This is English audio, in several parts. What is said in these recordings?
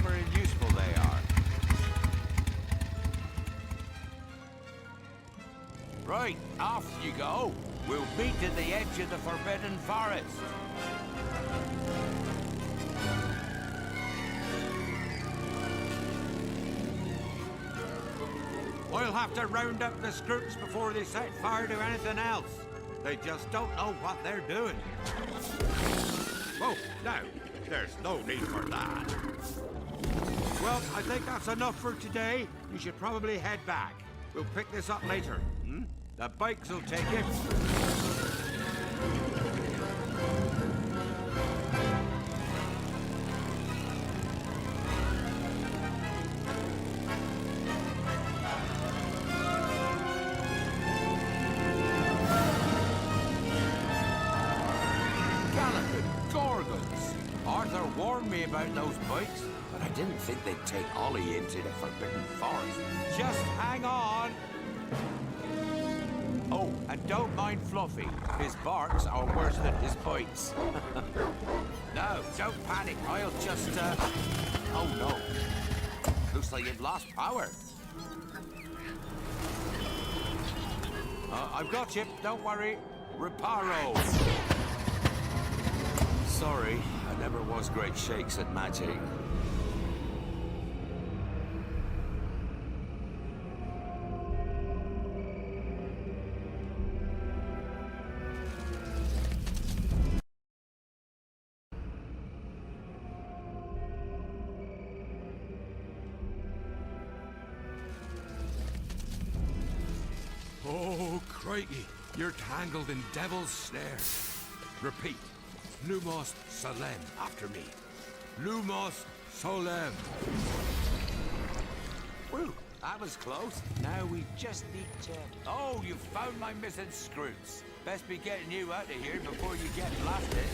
clever and useful they are. Right, off you go. We'll meet at the edge of the Forbidden Forest. We'll have to round up the Scroots before they set fire to anything else. They just don't know what they're doing. Oh, no, there's no need for that. Well, I think that's enough for today. You should probably head back. We'll pick this up later. The bikes will take it. Arthur warned me about those bikes, but I didn't think they'd take Ollie into the Forbidden Forest. Just hang on! Oh, and don't mind Fluffy. His barks are worse than his bites. No, don't panic. I'll just, Oh, no. Looks like you've lost power. I've got you. Don't worry. Reparo. Sorry, I never was great shakes at magic. Oh, crikey, you're tangled in devil's snares. Repeat. Lumos Solem after me. Lumos Solem. Whew, that was close. Now we just need to... Oh, you found my missing Scroots. Best be getting you out of here before you get blasted.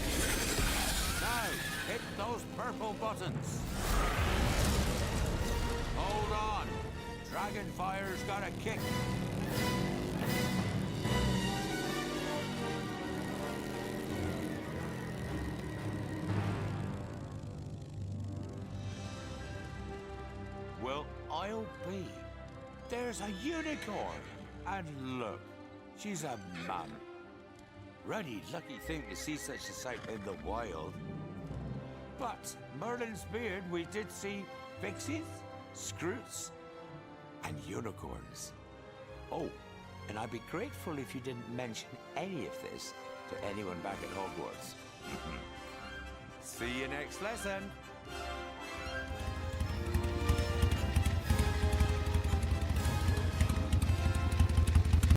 Now, hit those purple buttons. Hold on. Dragonfire's got a kick. Well, I'll be. There's a unicorn. And look, she's a mum. Ruddy lucky thing to see such a sight in the wild. But Merlin's beard, we did see pixies, Scroots, and unicorns. Oh, and I'd be grateful if you didn't mention any of this to anyone back at Hogwarts. See you next lesson.